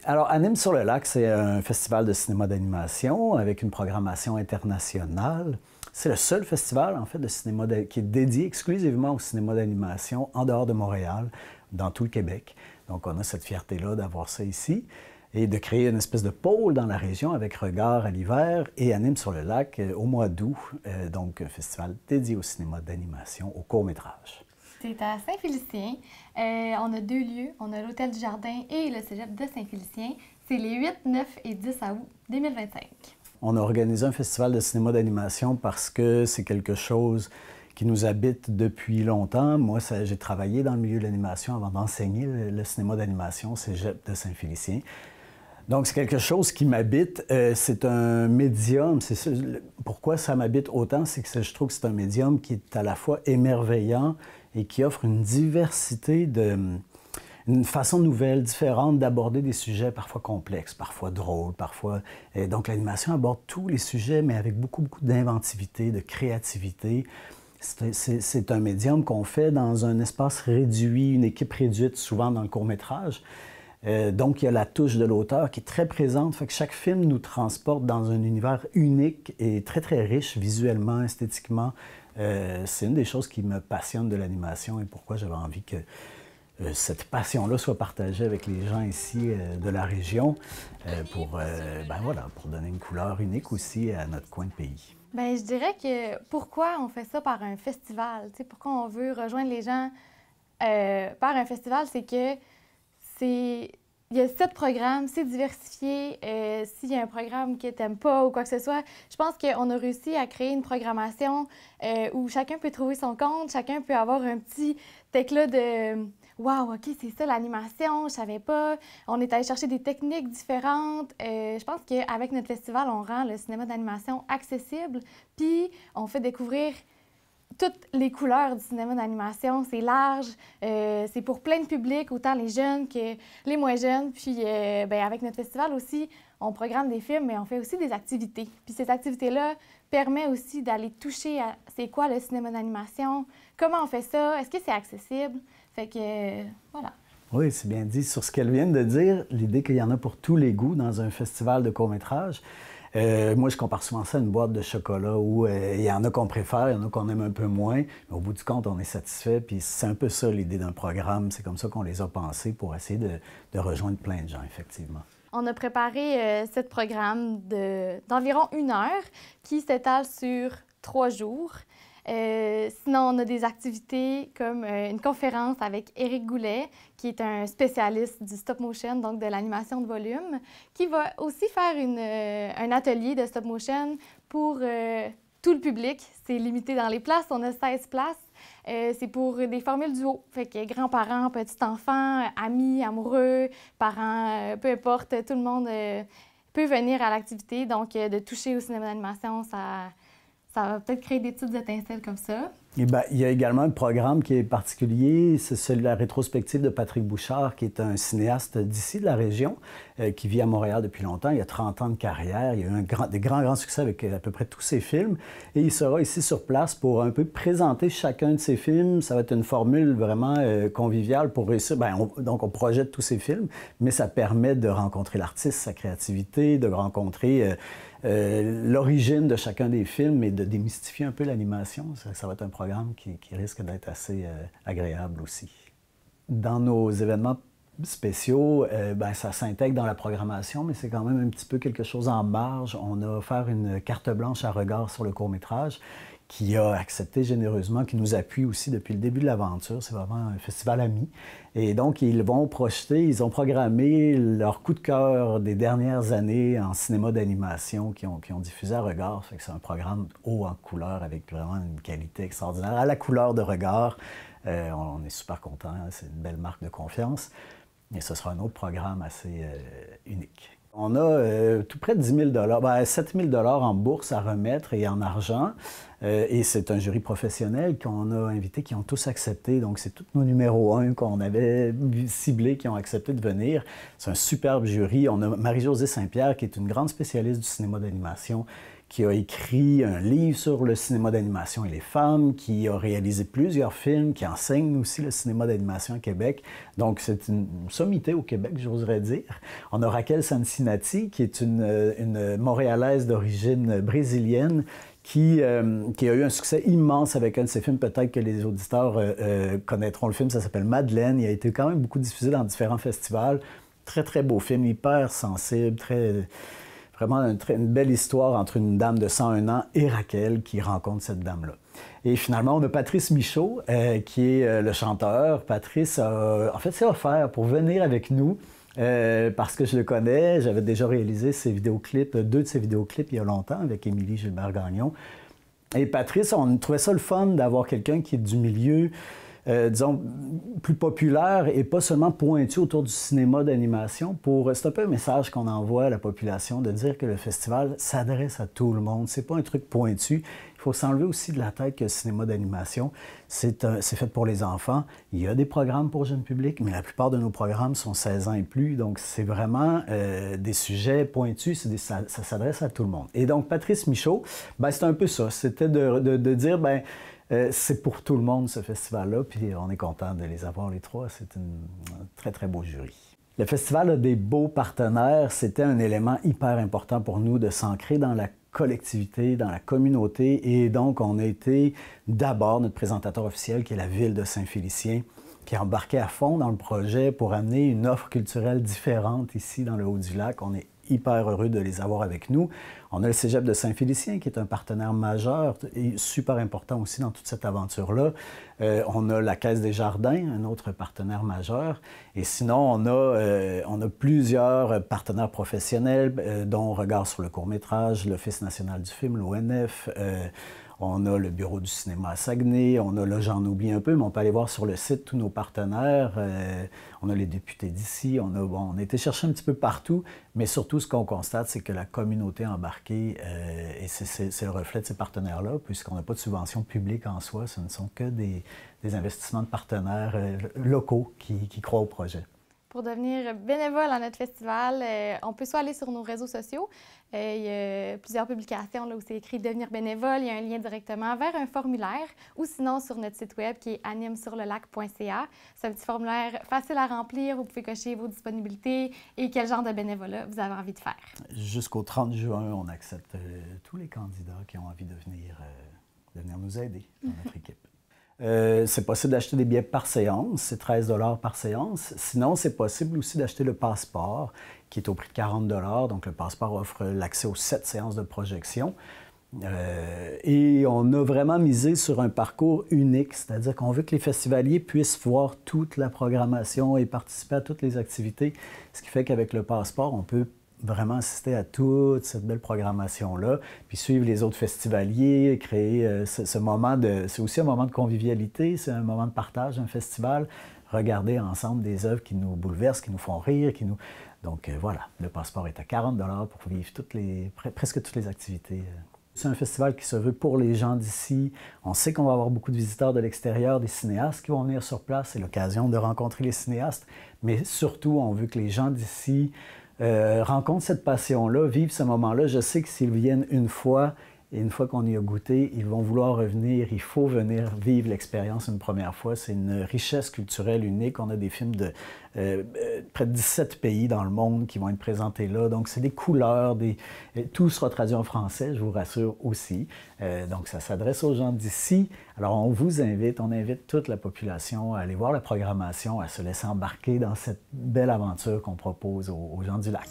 Alors, Anime sur le lac, c'est un festival de cinéma d'animation avec une programmation internationale. C'est le seul festival, en fait, de cinéma qui est dédié exclusivement au cinéma d'animation en dehors de Montréal, dans tout le Québec. Donc, on a cette fierté-là d'avoir ça ici et de créer une espèce de pôle dans la région avec Regard à l'hiver et Anime sur le lac au mois d'août. Donc, un festival dédié au cinéma d'animation, au court-métrage. C'est à Saint-Félicien. On a 2 lieux. On a l'Hôtel du Jardin et le Cégep de Saint-Félicien. C'est les 8, 9 et 10 août 2025. On a organisé un festival de cinéma d'animation parce que c'est quelque chose qui nous habite depuis longtemps. Moi, j'ai travaillé dans le milieu de l'animation avant d'enseigner le cinéma d'animation au Cégep de Saint-Félicien. Donc, c'est quelque chose qui m'habite. C'est un médium. C'est ça. Pourquoi ça m'habite autant? C'est que je trouve que c'est un médium qui est à la fois émerveillant et qui offre une diversité une façon nouvelle, différente d'aborder des sujets parfois complexes, parfois drôles, parfois... donc, l'animation aborde tous les sujets, mais avec beaucoup d'inventivité, de créativité. C'est un médium qu'on fait dans un espace réduit, une équipe réduite, souvent dans le court-métrage. Donc, il y a la touche de l'auteur qui est très présente, fait que chaque film nous transporte dans un univers unique et très, très riche visuellement, esthétiquement. C'est une des choses qui me passionne de l'animation et pourquoi j'avais envie que cette passion-là soit partagée avec les gens ici de la région pour donner une couleur unique aussi à notre coin de pays. Bien, je dirais que pourquoi on fait ça par un festival, tu sais, pourquoi on veut rejoindre les gens par un festival, c'est que il y a 7 programmes, c'est diversifié. S'il y a un programme que tu n'aimes pas ou quoi que ce soit, je pense qu'on a réussi à créer une programmation où chacun peut trouver son compte, chacun peut avoir un petit éclat de « Wow, OK, c'est ça l'animation, je savais pas. » On est allé chercher des techniques différentes. Je pense qu'avec notre festival, on rend le cinéma d'animation accessible, puis on fait découvrir toutes les couleurs du cinéma d'animation. C'est large, c'est pour plein de publics, autant les jeunes que les moins jeunes. Puis avec notre festival aussi, on programme des films, mais on fait aussi des activités. Puis cette activité-là permet aussi d'aller toucher à c'est quoi le cinéma d'animation, comment on fait ça, est-ce que c'est accessible. Fait que voilà. Oui, c'est bien dit. Sur ce qu'elle vient de dire, l'idée qu'il y en a pour tous les goûts dans un festival de court-métrage. Moi, je compare souvent ça à une boîte de chocolat où il y en a qu'on préfère, il y en a qu'on aime un peu moins, mais au bout du compte, on est satisfait. Puis c'est un peu ça l'idée d'un programme. C'est comme ça qu'on les a pensés pour essayer de rejoindre plein de gens, effectivement. On a préparé 7 programmes d'environ 1 heure qui s'étalent sur 3 jours. Sinon, on a des activités comme une conférence avec Éric Goulet, qui est un spécialiste du stop-motion, donc de l'animation de volume, qui va aussi faire un atelier de stop-motion pour tout le public. C'est limité dans les places, on a 16 places. C'est pour des formules duo, fait que grands-parents, petits-enfants, amis, amoureux, parents, peu importe, tout le monde peut venir à l'activité. Donc, de toucher au cinéma d'animation, ça va peut-être créer des petites étincelles comme ça. Et bien, il y a également un programme qui est particulier, c'est celui de la rétrospective de Patrick Bouchard, qui est un cinéaste d'ici, de la région, qui vit à Montréal depuis longtemps. Il a 30 ans de carrière, il a eu des grands succès avec à peu près tous ses films. Et il sera ici sur place pour un peu présenter chacun de ses films. Ça va être une formule vraiment conviviale pour réussir. Donc, on projette tous ses films, mais ça permet de rencontrer l'artiste, sa créativité, de rencontrer l'origine de chacun des films et de démystifier un peu l'animation. Ça va être un programme qui risque d'être assez agréable aussi. Dans nos événements spéciaux, ça s'intègre dans la programmation, mais c'est quand même un petit peu quelque chose en marge. On a offert une carte blanche à Regard sur le court-métrage qui a accepté généreusement, qui nous appuie aussi depuis le début de l'aventure. C'est vraiment un festival ami. Et donc, ils vont projeter, ils ont programmé leur coup de cœur des dernières années en cinéma d'animation qui ont diffusé à Regard. Fait que c'est un programme haut en couleur avec vraiment une qualité extraordinaire. À la couleur de Regard, on est super contents. C'est une belle marque de confiance. Et ce sera un autre programme assez unique. On a tout près de 10 000 7 000 en bourse à remettre et en argent. Et c'est un jury professionnel qu'on a invité, qui ont tous accepté. Donc, c'est tous nos numéros 1 qu'on avait ciblés qui ont accepté de venir. C'est un superbe jury. On a Marie-Josée Saint-Pierre, qui est une grande spécialiste du cinéma d'animation, qui a écrit un livre sur le cinéma d'animation et les femmes, qui a réalisé plusieurs films, qui enseigne aussi le cinéma d'animation à Québec. Donc, c'est une sommité au Québec, j'oserais dire. On a Raquel Sancinatti, qui est une Montréalaise d'origine brésilienne, qui a eu un succès immense avec un de ses films. Peut-être que les auditeurs connaîtront le film, ça s'appelle Madeleine. Il a été quand même beaucoup diffusé dans différents festivals. Très, très beau film, hyper sensible, vraiment une belle histoire entre une dame de 101 ans et Raquel qui rencontre cette dame-là. Et finalement, on a Patrice Michaud, qui est le chanteur. Patrice, en fait, s'est offert pour venir avec nous. Parce que je le connais, j'avais déjà réalisé ses vidéoclips, 2 de ses vidéoclips il y a longtemps avec Émilie Gilbert-Gagnon. Et Patrice, on trouvait ça le fun d'avoir quelqu'un qui est du milieu, disons, plus populaire et pas seulement pointu autour du cinéma d'animation. C'est un peu un message qu'on envoie à la population de dire que le festival s'adresse à tout le monde. C'est pas un truc pointu. Il faut s'enlever aussi de la tête que le cinéma d'animation, c'est fait pour les enfants. Il y a des programmes pour jeunes publics, mais la plupart de nos programmes sont 16 ans et plus. Donc, c'est vraiment des sujets pointus. Ça s'adresse à tout le monde. Et donc, Patrice Michaud, c'est un peu ça. C'était de dire, c'est pour tout le monde, ce festival-là. Puis, on est content de les avoir, les 3. C'est un très, très beau jury. Le festival a des beaux partenaires. C'était un élément hyper important pour nous de s'ancrer dans la collectivité, dans la communauté. Et donc, on a été d'abord notre présentateur officiel, qui est la Ville de Saint-Félicien, qui a embarqué à fond dans le projet pour amener une offre culturelle différente ici dans le Haut-du-Lac. On est hyper heureux de les avoir avec nous. On a le Cégep de Saint-Félicien, qui est un partenaire majeur et super important aussi dans toute cette aventure-là. On a la Caisse des Jardins, un autre partenaire majeur. Et sinon, on a plusieurs partenaires professionnels, dont Regard sur le court-métrage, l'Office national du film, l'ONF. On a le Bureau du cinéma à Saguenay, là j'en oublie un peu, mais on peut aller voir sur le site tous nos partenaires. On a les députés d'ici, on a été chercher un petit peu partout, mais surtout ce qu'on constate, c'est que la communauté embarquée, et c'est le reflet de ces partenaires-là, puisqu'on n'a pas de subvention publique en soi, ce ne sont que des investissements de partenaires locaux qui croient au projet. Pour devenir bénévole à notre festival, on peut soit aller sur nos réseaux sociaux. Il y a plusieurs publications là, où c'est écrit « Devenir bénévole ». Il y a un lien directement vers un formulaire ou sinon sur notre site web qui est animesurlelac.ca. C'est un petit formulaire facile à remplir. Vous pouvez cocher vos disponibilités et quel genre de bénévolat vous avez envie de faire. Jusqu'au 30 juin, on accepte tous les candidats qui ont envie de venir nous aider dans notre équipe. C'est possible d'acheter des billets par séance, c'est 13 $ par séance. Sinon, c'est possible aussi d'acheter le passeport, qui est au prix de 40 $. Donc, le passeport offre l'accès aux 7 séances de projection. Et on a vraiment misé sur un parcours unique, c'est-à-dire qu'on veut que les festivaliers puissent voir toute la programmation et participer à toutes les activités. Ce qui fait qu'avec le passeport, on peut vraiment assister à toute cette belle programmation-là, puis suivre les autres festivaliers, créer ce moment c'est aussi un moment de convivialité, c'est un moment de partage, un festival, regarder ensemble des œuvres qui nous bouleversent, qui nous font rire, Donc voilà, le passeport est à 40 $ pour vivre presque toutes les activités. C'est un festival qui se veut pour les gens d'ici. On sait qu'on va avoir beaucoup de visiteurs de l'extérieur, des cinéastes qui vont venir sur place. C'est l'occasion de rencontrer les cinéastes, mais surtout, on veut que les gens d'ici rencontrent cette passion-là, vivent ce moment-là. Je sais que s'ils viennent une fois, et une fois qu'on y a goûté, ils vont vouloir revenir. Il faut venir vivre l'expérience une première fois. C'est une richesse culturelle unique. On a des films de près de 17 pays dans le monde qui vont être présentés là. Donc, c'est des couleurs, tout sera traduit en français, je vous rassure aussi. Donc, ça s'adresse aux gens d'ici. Alors, on invite toute la population à aller voir la programmation, à se laisser embarquer dans cette belle aventure qu'on propose aux gens du lac.